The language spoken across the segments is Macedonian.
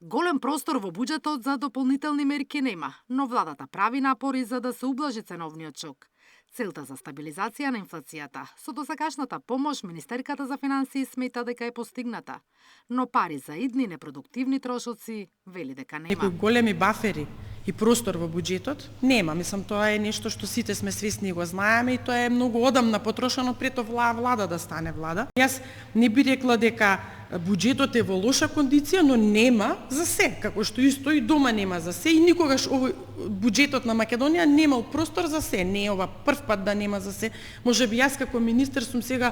Голем простор во буџетот за дополнителни мерки нема, но владата прави напори за да се ублажи ценовниот шок. Целта за стабилизација на инфлацијата со досегашната помош Министерката за финансии смета дека е постигната, но пари за идни непродуктивни трошоци вели дека нема. Некои големи бафери и простор во буџетот нема. Мислам, тоа е нешто што сите сме свесни и го знаеме и тоа е многу одамна потрошено пред влада да стане влада. Јас не би рекла дека буџетот е во лоша кондиција, но нема за се, како што исто и дома нема за се и никогаш овој буџетот на Македонија немал простор за се. Не е ова прв пат да нема за се. Можеби јас како министер сум сега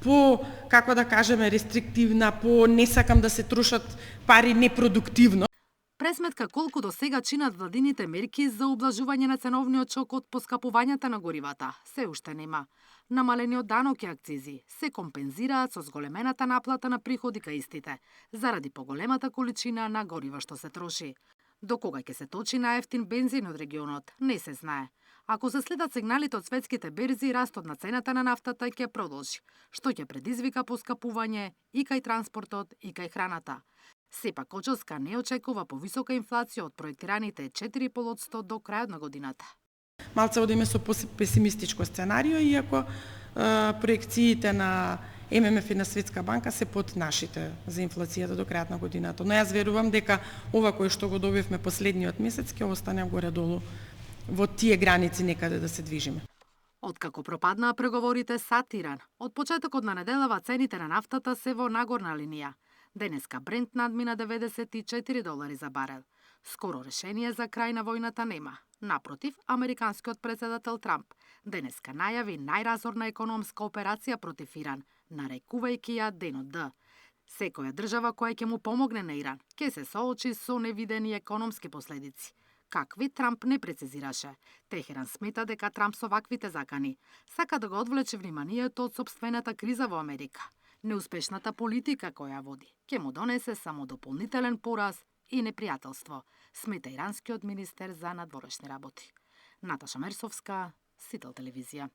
по, како да кажеме, рестриктивна, по не сакам да се трошат пари непродуктивно. Пресметка колку до сега чинат владините мерки за ублажување на ценовниот шок од поскапувањата на горивата се уште нема. Намалениот данок и акцизи се компензираат со зголемената наплата на приходи кај истите, заради поголемата количина на горива што се троши. До кога ќе се точи на ефтин бензин од регионот, не се знае. Ако се следат сигналите од светските берзи, растот на цената на нафтата ќе продолжи, што ќе предизвика поскапување и кај транспортот и кај храната. Сепак Очоска не очекува повисока инфлација од проектираните 4,5% до крајот на годината. Малце одиме со песимистичко сценарио, иако проекциите на ММФ и на Светска банка се под нашите за инфлацијата до крајот на годината. Но јас верувам дека ова кој што го добивме последниот месец ќе остане горе-долу во тие граници некаде да се движиме. Откако пропаднаа преговорите со Иран, од почетокот на неделава цените на нафтата се во нагорна линија. Денеска Брент надмина $94 за барел. Скоро решение за крај на војната нема. Напротив, американскиот председател Трамп денеска најави најразорна економска операција против Иран, нарекувајќи ја Денот Д. Секоја држава која ќе му помогне на Иран ќе се соочи со невидени економски последици. Какви Трамп не прецизираше. Техеран смета дека Трамп со ваквите закани сака да го одвлече вниманието од сопствената криза во Америка. Неуспешната политика која води ќе му донесе само дополнителен пораз и непријателство, смета иранскиот министер за надворешни работи. Наташа Мерсовска, Сител телевизија.